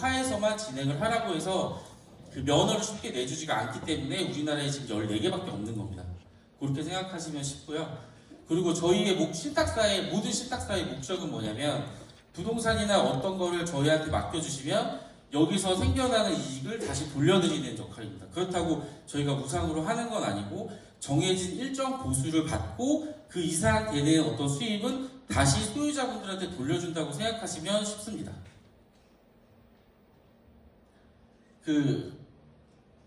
하에서만 진행을 하라고 해서 그 면허를 쉽게 내주지가 않기 때문에 우리나라에 지금 14개밖에 없는 겁니다. 그렇게 생각하시면 쉽고요. 그리고 저희의 모든 신탁사의 목적은 뭐냐면 부동산이나 어떤 거를 저희한테 맡겨주시면 여기서 생겨나는 이익을 다시 돌려드리는 역할입니다. 그렇다고 저희가 무상으로 하는 건 아니고 정해진 일정 보수를 받고 그 이상 되는 어떤 수입은 다시 소유자분들한테 돌려준다고 생각하시면 쉽습니다.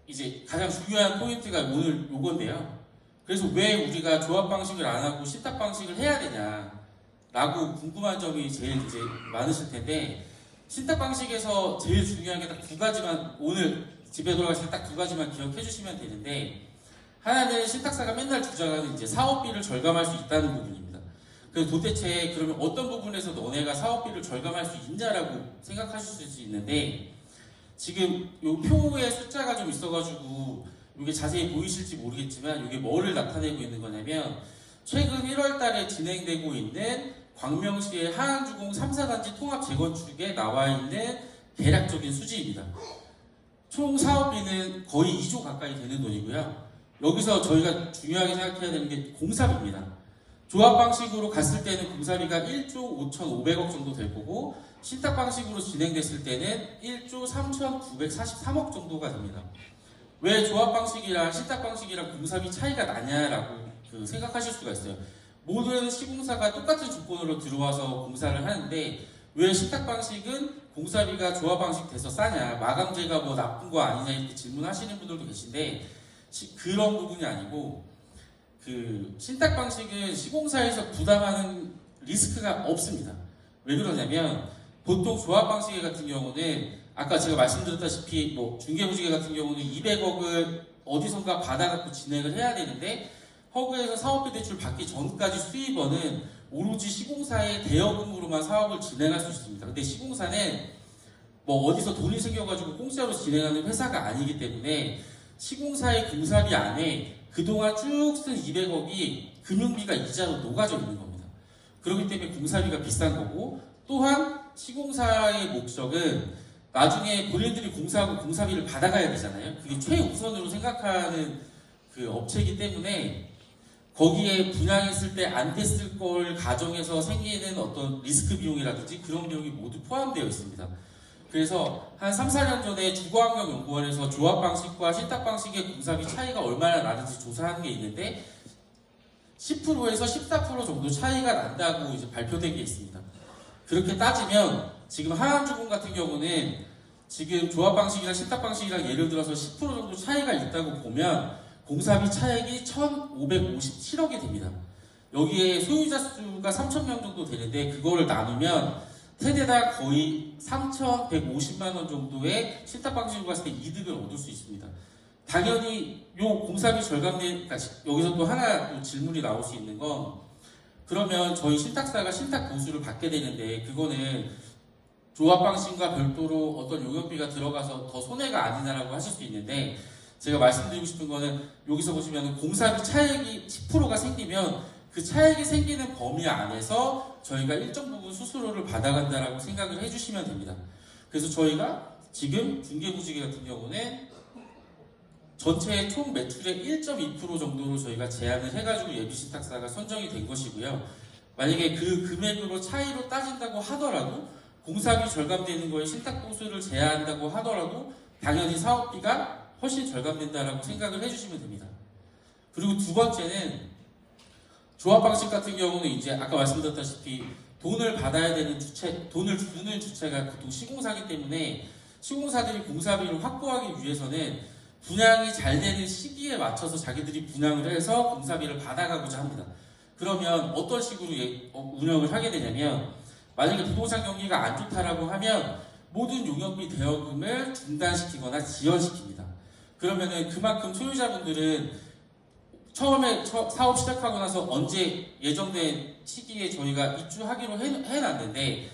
이제 가장 중요한 포인트가 오늘 요건데요. 그래서 왜 우리가 조합 방식을 안 하고 신탁 방식을 해야 되냐라고 궁금한 점이 제일 이제 많으실 텐데, 신탁 방식에서 제일 중요한 게 딱 두 가지만, 오늘 집에 돌아가실 때 딱 두 가지만 기억해 주시면 되는데, 하나는 신탁사가 맨날 주장하는 이제 사업비를 절감할 수 있다는 부분입니다. 그래서 도대체 그러면 어떤 부분에서 너네가 사업비를 절감할 수 있냐라고 생각하실 수 있는데, 지금 요 표에 숫자가 좀 있어가지고 이게 자세히 보이실지 모르겠지만 이게 뭐를 나타내고 있는 거냐면, 최근 1월 달에 진행되고 있는 광명시의 하안주공 3사단지 통합 재건축에 나와 있는 대략적인 수지입니다. 총 사업비는 거의 2조 가까이 되는 돈이고요. 여기서 저희가 중요하게 생각해야 되는 게 공사비입니다. 조합 방식으로 갔을 때는 공사비가 1조 5,500억 정도 될 거고, 신탁 방식으로 진행됐을 때는 1조 3,943억 정도가 됩니다. 왜 조합 방식이랑 신탁 방식이랑 공사비 차이가 나냐라고 생각하실 수가 있어요. 모든 시공사가 똑같은 조건으로 들어와서 공사를 하는데 왜 신탁 방식은 공사비가 조합 방식 돼서 싸냐, 마감재가 뭐 나쁜 거 아니냐 이렇게 질문하시는 분들도 계신데, 그런 부분이 아니고 신탁 방식은 시공사에서 부담하는 리스크가 없습니다. 왜 그러냐면 보통 조합 방식 같은 경우는 아까 제가 말씀드렸다시피 뭐 중개부지개 같은 경우는 200억을 어디선가 받아갖고 진행을 해야 되는데, 허그에서 사업비 대출 받기 전까지 수입원은 오로지 시공사의 대여금으로만 사업을 진행할 수 있습니다. 근데 시공사는 뭐 어디서 돈이 생겨가지고 공짜로 진행하는 회사가 아니기 때문에 시공사의 공사비 안에 그동안 쭉 쓴 200억이 금융비가 이자로 녹아져 있는 겁니다. 그렇기 때문에 공사비가 비싼 거고, 또한 시공사의 목적은 나중에 본인들이 공사하고 공사비를 받아가야 되잖아요. 그게 최우선으로 생각하는 업체이기 때문에 거기에 분양했을 때 안 됐을 걸 가정해서 생기는 어떤 리스크 비용이라든지 그런 비용이 모두 포함되어 있습니다. 그래서 한 3, 4년 전에 주거환경연구원에서 조합 방식과 신탁 방식의 공사비 차이가 얼마나 나는지 조사하는 게 있는데 10%에서 14% 정도 차이가 난다고 이제 발표된 게 있습니다. 그렇게 따지면 지금 하안주공 같은 경우는 지금 조합 방식이랑 신탁 방식이랑 예를 들어서 10% 정도 차이가 있다고 보면 공사비 차액이 1,557억이 됩니다. 여기에 소유자 수가 3,000명 정도 되는데 그거를 나누면 세대당 거의 3,150만 원 정도의 신탁 방식으로 갔을 때 이득을 얻을 수 있습니다. 당연히 요 공사비 절감된, 그러니까 여기서 또 하나 또 질문이 나올 수 있는 건, 그러면 저희 신탁사가 신탁 보수를 받게 되는데 그거는 조합 방식과 별도로 어떤 용역비가 들어가서 더 손해가 아니냐라고 하실 수 있는데, 제가 말씀드리고 싶은 거는 여기서 보시면 공사비 차액이 10%가 생기면 그 차액이 생기는 범위 안에서 저희가 일정 부분 수수료를 받아간다라고 생각을 해주시면 됩니다. 그래서 저희가 지금 중개부지개 같은 경우는 전체 총 매출의 1.2% 정도로 저희가 제한을 해가지고 예비신탁사가 선정이 된 것이고요. 만약에 그 금액으로 차이로 따진다고 하더라도, 공사비 절감되는 거에 신탁보수를 제한한다고 하더라도 당연히 사업비가 훨씬 절감된다라고 생각을 해주시면 됩니다. 그리고 두 번째는 조합 방식 같은 경우는 이제 아까 말씀드렸다시피 돈을 받아야 되는 주체, 돈을 주는 주체가 보통 시공사이기 때문에 시공사들이 공사비를 확보하기 위해서는 분양이 잘 되는 시기에 맞춰서 자기들이 분양을 해서 공사비를 받아가고자 합니다. 그러면 어떤 식으로 운영을 하게 되냐면, 만약에 부동산 경기가 안 좋다라고 하면 모든 용역비 대여금을 중단시키거나 지연시킵니다. 그러면은 그만큼 소유자분들은 처음에 사업 시작하고 나서 언제 예정된 시기에 저희가 입주하기로 해놨는데,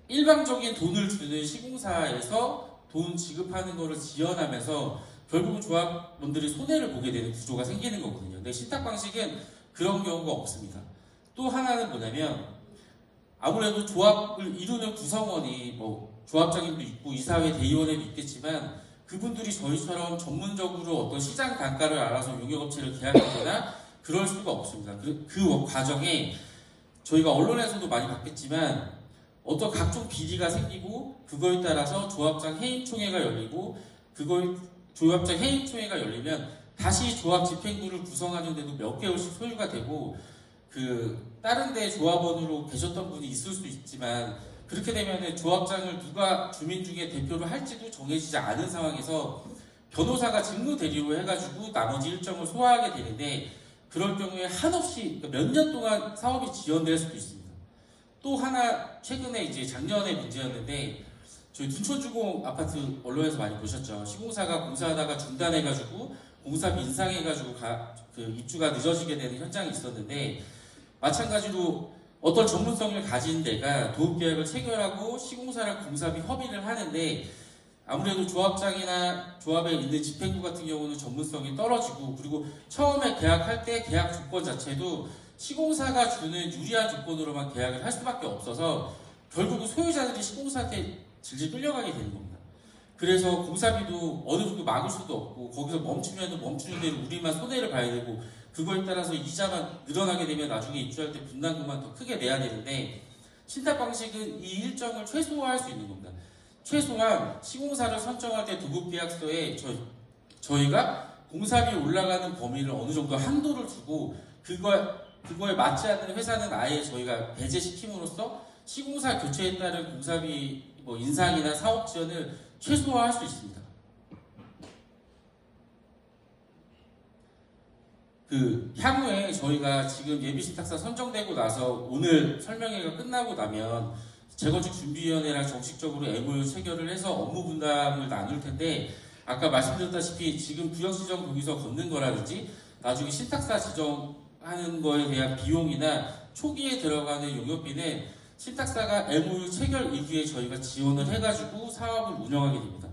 일방적인 돈을 주는 시공사에서 돈 지급하는 거를 지연하면서 결국은 조합원들이 손해를 보게 되는 구조가 생기는 거거든요. 근데 신탁 방식은 그런 경우가 없습니다. 또 하나는 뭐냐면, 아무래도 조합을 이루는 구성원이 뭐 조합장님도 있고 이사회 대의원에도 있겠지만 그분들이 저희처럼 전문적으로 어떤 시장 단가를 알아서 용역업체를 계약하거나 그럴 수가 없습니다. 그 과정에 저희가 언론에서도 많이 봤겠지만 어떤 각종 비리가 생기고 그거에 따라서 조합장 해임총회가 열리고 조합장 해임총회가 열리면 다시 조합 집행부를 구성하는데도 몇 개월씩 소요가 되고 다른 데 조합원으로 계셨던 분이 있을 수 있지만 그렇게 되면 조합장을 누가 주민 중에 대표로 할지도 정해지지 않은 상황에서 변호사가 직무 대리로 해가지고 나머지 일정을 소화하게 되는데 그럴 경우에 한없이 몇 년 동안 사업이 지연될 수도 있습니다. 또 하나 최근에 이제 작년에 문제였는데 저희 둔촌주공 아파트 언론에서 많이 보셨죠. 시공사가 공사하다가 중단해가지고 공사비 인상해가지고 입주가 늦어지게 되는 현장이 있었는데 마찬가지로 어떤 전문성을 가진 데가 도급계약을 체결하고 시공사랑 공사비 협의를 하는데 아무래도 조합장이나 조합에 있는 집행부 같은 경우는 전문성이 떨어지고 그리고 처음에 계약할 때 계약 조건 자체도 시공사가 주는 유리한 조건으로만 계약을 할 수밖에 없어서 결국은 소유자들이 시공사한테 질질 끌려가게 되는 겁니다. 그래서 공사비도 어느 정도 막을 수도 없고 거기서 멈추면 멈추는 대로 우리만 손해를 봐야 되고 그거에 따라서 이자만 늘어나게 되면 나중에 입주할 때 분담금만 더 크게 내야 되는데 신탁 방식은 이 일정을 최소화할 수 있는 겁니다. 최소한 시공사를 선정할 때 도급계약서에 저희가 공사비 올라가는 범위를 어느 정도 한도를 두고 그거에 맞지 않는 회사는 아예 저희가 배제시킴으로써 시공사 교체에 따른 공사비 인상이나 사업 지원을 최소화할 수 있습니다. 향후에 저희가 지금 예비신탁사 선정되고 나서 오늘 설명회가 끝나고 나면 재건축준비위원회랑 정식적으로 MOU 체결을 해서 업무 분담을 나눌 텐데 아까 말씀드렸다시피 지금 구역지정 동의서 걷는 거라든지 나중에 신탁사 지정하는 거에 대한 비용이나 초기에 들어가는 용역비는 신탁사가 MOU 체결 이후에 저희가 지원을 해가지고 사업을 운영하게 됩니다.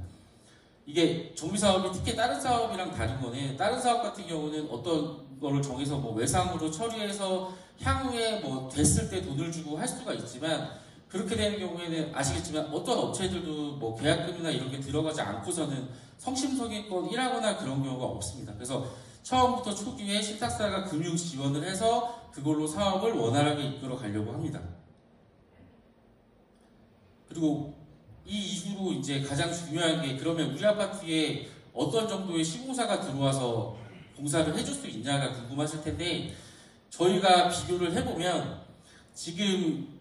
이게 정비사업이 특히 다른 사업이랑 다른 거는 다른 사업 같은 경우는 어떤 거를 정해서 외상으로 처리해서 향후에 됐을 때 돈을 주고 할 수가 있지만 그렇게 되는 경우에는 아시겠지만 어떤 업체들도 계약금이나 이런 게 들어가지 않고서는 성심성의껏 일하거나 그런 경우가 없습니다. 그래서 처음부터 초기에 신탁사가 금융 지원을 해서 그걸로 사업을 원활하게 이끌어 가려고 합니다. 그리고 이 이후로 이제 가장 중요한 게 그러면 우리 아파트에 어떤 정도의 시공사가 들어와서 공사를 해줄 수 있냐가 궁금하실 텐데 저희가 비교를 해보면 지금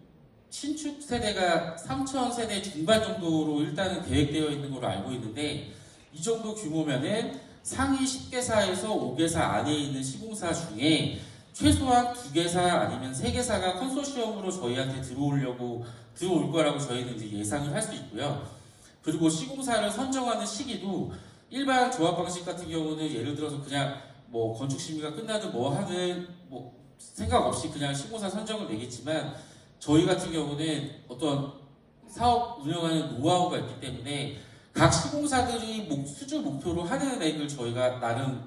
신축 세대가 3,000세대 중반 정도로 일단은 계획되어 있는 걸로 알고 있는데 이 정도 규모면은 상위 10개사에서 5개사 안에 있는 시공사 중에 최소한 2개사 아니면 3개사가 컨소시엄으로 저희한테 들어올 거라고 저희는 이제 예상을 할 수 있고요. 그리고 시공사를 선정하는 시기도 일반 조합 방식 같은 경우는 예를 들어서 그냥 건축 심의가 끝나든 하든 생각 없이 그냥 시공사 선정을 내겠지만 저희 같은 경우는 어떤 사업 운영하는 노하우가 있기 때문에 각 시공사들이 수주 목표로 하는 액을 저희가 나름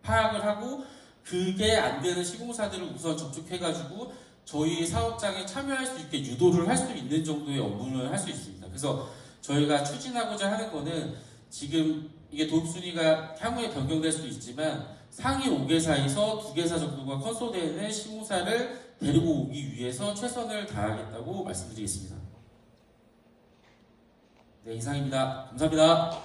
파악을 하고 그게 안 되는 시공사들을 우선 접촉해가지고 저희 사업장에 참여할 수 있게 유도를 할 수 있는 정도의 업무를 할 수 있습니다. 그래서 저희가 추진하고자 하는 거는 지금 이게 도입순위가 향후에 변경될 수도 있지만 상위 5개사에서 2개사 정도가 컨소되는 시공사를 데리고 오기 위해서 최선을 다하겠다고 말씀드리겠습니다. 네, 이상입니다. 감사합니다.